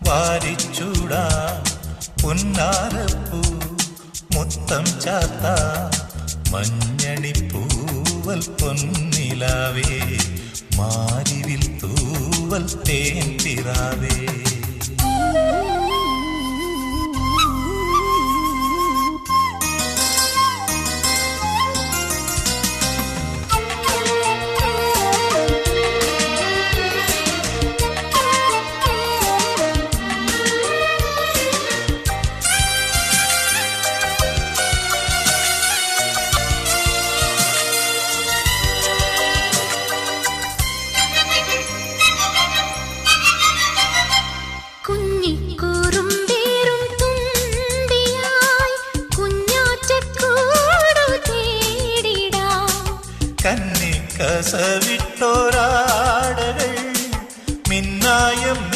വാരിച്ചൂടാ പുന്നാരപ്പൂ മുത്തം ചാത്ത മഞ്ഞണിപ്പൂവൽ പൊന്നിലാവേ മാരിവിൽ തൂവൽ തേൻ തിറാവേ. കന്നിക്കസവിൻ